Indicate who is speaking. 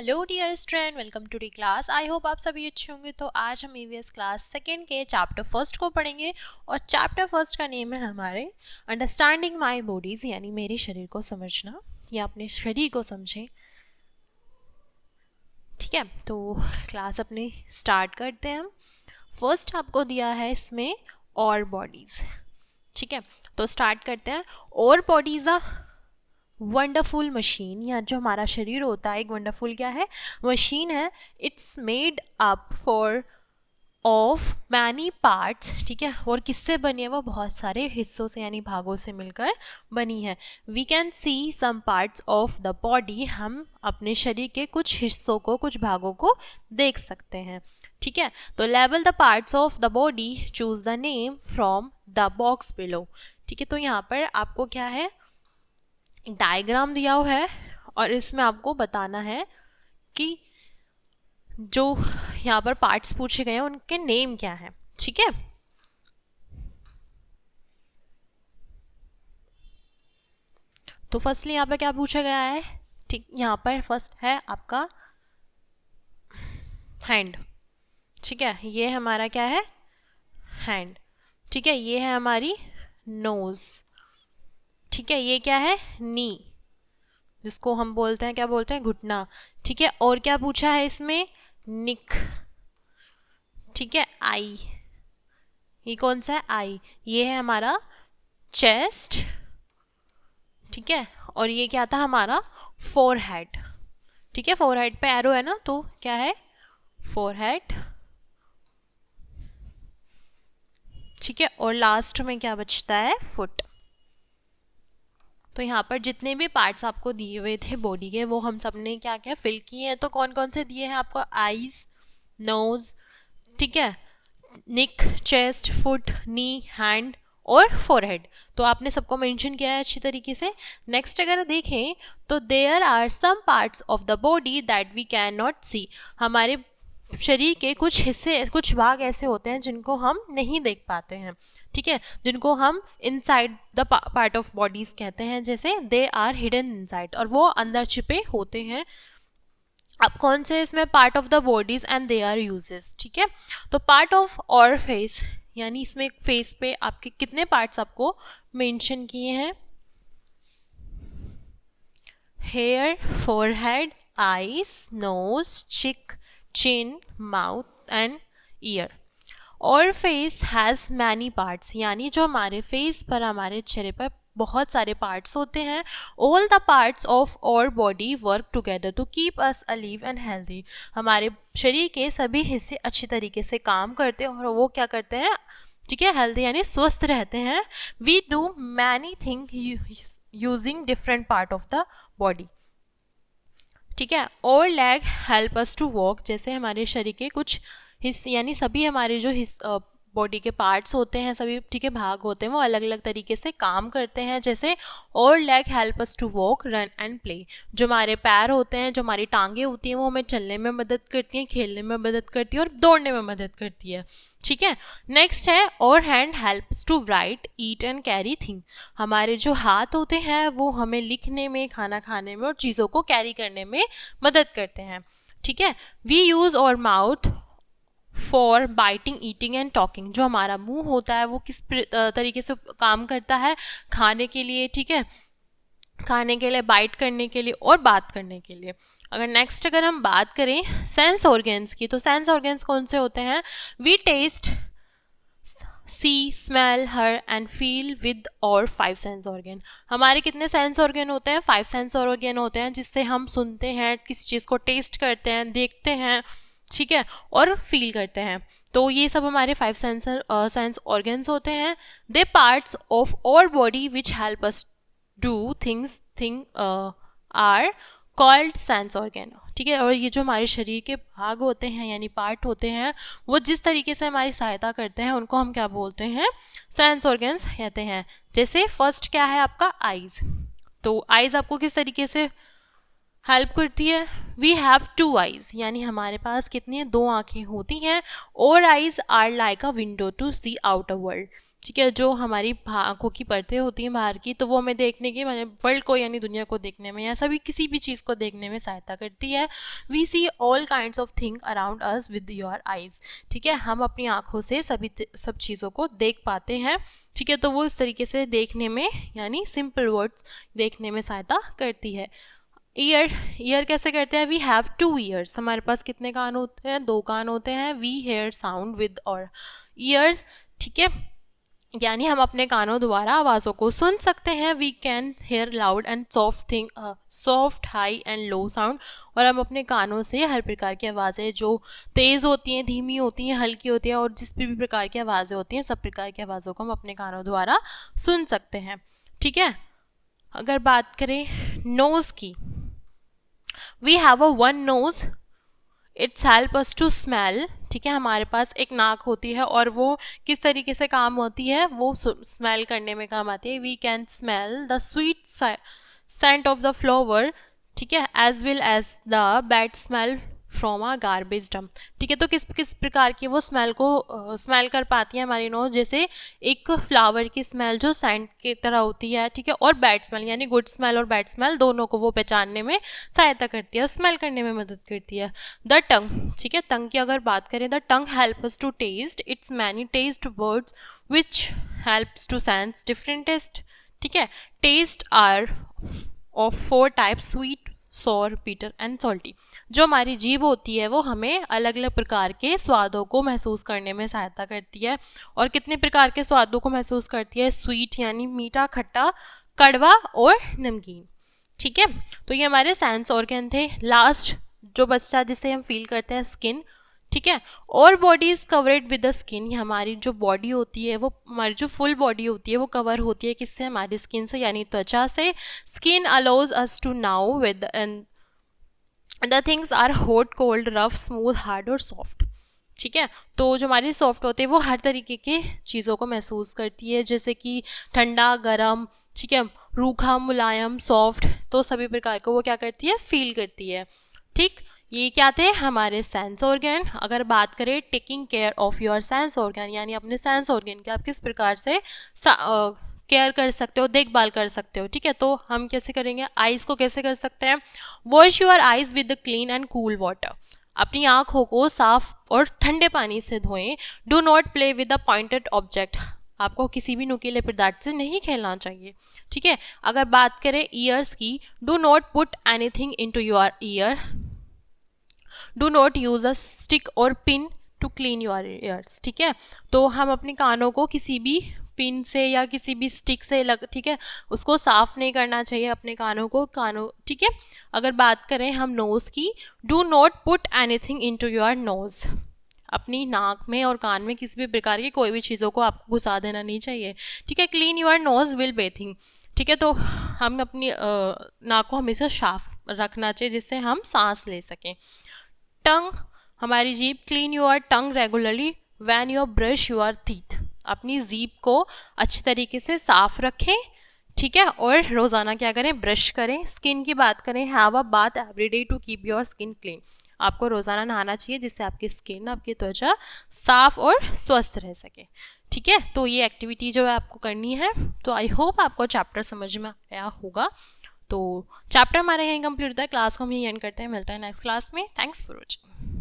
Speaker 1: Hello dear student, welcome to the class. I hope आप सभी अच्छे होंगे। तो आज हम ईवीएस क्लास सेकेंड के चैप्टर फर्स्ट को पढ़ेंगे और चैप्टर फर्स्ट का नेम है हमारे अंडरस्टैंडिंग माई बॉडीज़, यानी मेरे शरीर को समझना या अपने शरीर को समझें। ठीक है, तो क्लास अपनी स्टार्ट करते हैं हम। फर्स्ट आपको दिया है इसमें और बॉडीज़। ठीक है, तो स्टार्ट करते हैं। और बॉडीज़ आ वंडरफुल मशीन, या जो हमारा शरीर होता है एक वंडरफुल क्या है, मशीन है। It's made up for of many parts. ठीक है, और किससे बनी है? वो बहुत सारे हिस्सों से यानी भागों से मिलकर बनी है। We can see some parts of the body, हम अपने शरीर के कुछ हिस्सों को, कुछ भागों को देख सकते हैं। ठीक है, तो label the parts of the body, choose the name from the box below. ठीक है, तो यहाँ पर आपको क्या है, डायग्राम दिया हुआ है और इसमें आपको बताना है कि जो यहाँ पर पार्ट्स पूछे गए हैं उनके नेम क्या है। ठीक है, तो फर्स्टली यहाँ पर क्या पूछा गया है? ठीक, यहाँ पर फर्स्ट है आपका हैंड। ठीक है, ये हमारा क्या है? हैंड। ठीक है, ये है हमारी नोज। ठीक है, ये क्या है? नी, जिसको हम बोलते हैं, क्या बोलते हैं? घुटना। ठीक है, और क्या पूछा है इसमें? निक। ठीक है, आई, ये कौन सा है? आई। ये है हमारा चेस्ट। ठीक है, और ये क्या था हमारा? फोरहेड। ठीक है, फोरहेड पे एरो है ना, तो क्या है? फोरहेड। ठीक है, और लास्ट में क्या बचता है? फुट। तो यहाँ पर जितने भी पार्ट्स आपको दिए हुए थे बॉडी के, वो हम सब ने क्या क्या फिल किए हैं। तो कौन कौन से दिए हैं आपको? आईज, नोज, ठीक है, निक, चेस्ट, फुट, नी, हैंड और फोरहेड। तो आपने सबको मेंशन किया है अच्छी तरीके से। नेक्स्ट अगर देखें तो there are some parts of the body that we can not see, हमारे शरीर के कुछ हिस्से, कुछ भाग ऐसे होते हैं जिनको हम नहीं देख पाते हैं। ठीक है, जिनको हम inside the part of bodies कहते हैं, जैसे दे आर हिडन इनसाइड, और वो अंदर छिपे होते हैं। अब कौन से इसमें? Part of the bodies and they are uses. ठीक है, तो पार्ट ऑफ और फेस, यानी इसमें फेस पे आपके कितने पार्ट्स आपको मेंशन किए हैं? हेयर, फोरहेड, आईज, नोज, चिक, चिन, माउथ एंड ईयर। और फेस हैज़ मैनी पार्ट्स, यानी जो हमारे फेस पर, हमारे चेहरे पर बहुत सारे पार्ट्स होते हैं। All the parts of our body work together to keep us alive and healthy, हमारे शरीर के सभी हिस्से अच्छी तरीके से काम करते हैं और वो क्या करते हैं? ठीक है, हेल्दी यानी स्वस्थ रहते हैं। We do many thing using different part of the body. ठीक है, our leg help us to walk, जैसे हमारे शरीर के कुछ हिस्से, यानी सभी हमारे जो बॉडी के पार्ट्स होते हैं, सभी ठीक है भाग होते हैं, वो अलग अलग तरीके से काम करते हैं। जैसे our leg help us to walk, run and play, जो हमारे पैर होते हैं, जो हमारी टांगें होती हैं, वो हमें चलने में मदद करती हैं, खेलने में मदद करती है और दौड़ने में मदद करती है। ठीक है, नेक्स्ट है our hand helps to write, eat and carry thing, हमारे जो हाथ होते हैं वो हमें लिखने में, खाना खाने में और चीज़ों को कैरी करने में मदद करते हैं। ठीक है, वी यूज़ और mouth for biting, eating and talking, जो हमारा मुंह होता है वो किस तरीके से काम करता है? खाने के लिए। ठीक है, खाने के लिए, बाइट करने के लिए और बात करने के लिए। अगर नेक्स्ट अगर हम बात करें सेंस ऑर्गन्स की, तो सेंस ऑर्गन्स कौन से होते हैं? We taste, see, smell, hear and feel with our 5 sense organ, हमारे कितने सेंस ऑर्गन होते हैं? 5 सेंस ऑर्गन होते हैं, जिससे हम सुनते हैं, किसी चीज़ को टेस्ट करते हैं, देखते हैं, ठीक है, और फील करते हैं। तो ये सब हमारे 5 सेंस ऑर्गन्स होते हैं। They parts of our body which help us do thing are called sense organ. ठीक है, और ये जो हमारे शरीर के भाग होते हैं यानी पार्ट होते हैं, वो जिस तरीके से हमारी सहायता करते हैं उनको हम क्या बोलते हैं? सेंस ऑर्गन्स कहते हैं। जैसे फर्स्ट क्या है आपका? आईज। तो आईज आपको किस तरीके से हेल्प करती है? वी हैव 2 आईज, यानी हमारे पास कितनी है? 2 आंखें होती हैं। Our eyes are like a window to see out a world, ठीक है, जो हमारी आंखों की परतें होती हैं बाहर की, तो वो हमें देखने की, मैंने वर्ल्ड को यानी दुनिया को देखने में या सभी किसी भी चीज़ को देखने में सहायता करती है। We see all kinds of thing around us with your eyes. ठीक है, हम अपनी आंखों से सब चीज़ों को देख पाते हैं। ठीक है, तो वो इस तरीके से देखने में यानी सिंपल वर्ड्स देखने में सहायता करती है। ईयर कैसे करते हैं? वी हैव 2 ईयर्स, हमारे पास कितने कान होते हैं? 2 कान होते हैं। वी हेयर साउंड विद और ईयर्स। ठीक है, यानी हम अपने कानों द्वारा आवाज़ों को सुन सकते हैं। We can hear loud and soft high and low sound. और हम अपने कानों से हर प्रकार की आवाज़ें जो तेज़ होती हैं, धीमी होती हैं, हल्की होती हैं, और जिस भी प्रकार की आवाज़ें होती हैं, सब प्रकार की आवाज़ों को हम अपने कानों द्वारा सुन सकते हैं। ठीक है, अगर बात करें नोज़ की, we have a one nose, it's help us to smell. ठीक है, हमारे पास एक नाक होती है और वो किस तरीके से काम होती है? वो स्मेल करने में काम आती है। We can smell the sweet scent of the flower. ठीक है, as well as the bad smell from a garbage dump. ठीक है, तो किस किस प्रकार की वो स्मेल को स्मेल कर पाती है हमारी नोज? जैसे एक फ्लावर की स्मेल जो सेंट की तरह होती है। ठीक है, और बैड स्मेल यानी गुड स्मेल और बैड स्मेल दोनों को वो पहचानने में सहायता करती है और स्मेल करने में मदद करती है। द टंग, ठीक है, टंग की अगर बात करें, the tongue help us to taste it's many taste words which helps to sense different taste. ठीक है, taste are of 4 types: sweet, sour, bitter and salty. जो हमारी जीभ होती है वो हमें अलग अलग प्रकार के स्वादों को महसूस करने में सहायता करती है। और कितने प्रकार के स्वादों को महसूस करती है? स्वीट यानी मीठा, खट्टा, कड़वा और नमकीन। ठीक है, तो ये हमारे सेंस ऑर्गन थे। लास्ट जो बच्चा जिसे हम फील करते हैं, स्किन। ठीक है, और body is covered with the skin. ये हमारी जो बॉडी होती है, वो हमारी जो फुल बॉडी होती है वो कवर होती है किससे? हमारी स्किन से यानी त्वचा से। Skin allows us to know with and the things are hot, cold, rough, smooth, hard और सॉफ्ट। ठीक है, तो जो हमारी सॉफ्ट होती है वो हर तरीके के चीज़ों को महसूस करती है, जैसे कि ठंडा, गरम, ठीक है, रूखा, मुलायम, सॉफ्ट, तो सभी प्रकार को वो क्या करती है? फील करती है। ठीक, ये क्या थे? हमारे सेंस ऑर्गन। अगर बात करें taking care of your sense organ, यानी अपने सेंस ऑर्गन की आप किस प्रकार से केयर कर सकते हो, देखभाल कर सकते हो। ठीक है, तो हम कैसे करेंगे? आइज़ को कैसे कर सकते हैं? Wash your eyes with clean and cool water. अपनी आँखों को साफ और ठंडे पानी से धोएं। Do not play with a pointed object. आपको किसी भी नुकीले पदार्थ से नहीं खेलना चाहिए। ठीक है, अगर बात करें ईयर्स की, do not put anything into your ear. Do not use a stick or pin to clean your ears. ठीक है, तो हम अपने कानों को किसी भी पिन से या किसी भी स्टिक से ठीक है, उसको साफ नहीं करना चाहिए अपने कानों को। ठीक है, अगर बात करें हम नोज़ की, do not put anything into your nose. अपनी नाक में और कान में किसी भी प्रकार की कोई भी चीज़ों को आपको घुसा देना नहीं चाहिए। ठीक है, clean your nose while bathing. ठीक है, तो हम अपनी नाक को हमेशा साफ रखना चाहिए जिससे हम सांस ले सकें। टंग, हमारी जीभ, clean your tongue regularly when you brush your teeth. अपनी जीभ को अच्छी तरीके से साफ रखें। ठीक है, और रोज़ाना क्या करें? ब्रश करें। स्किन की बात करें, have a bath every day to keep your skin clean. आपको रोज़ाना नहाना चाहिए जिससे आपकी स्किन, आपकी त्वचा साफ और स्वस्थ रह सके। ठीक है, तो ये एक्टिविटी जो है आपको करनी है। तो आई होप आपको चैप्टर समझ में आया होगा। तो चैप्टर हमारे यहीं कंप्लीट होता है। क्लास को हम यहीं एंड करते हैं। मिलता है नेक्स्ट क्लास में। Thanks for watching.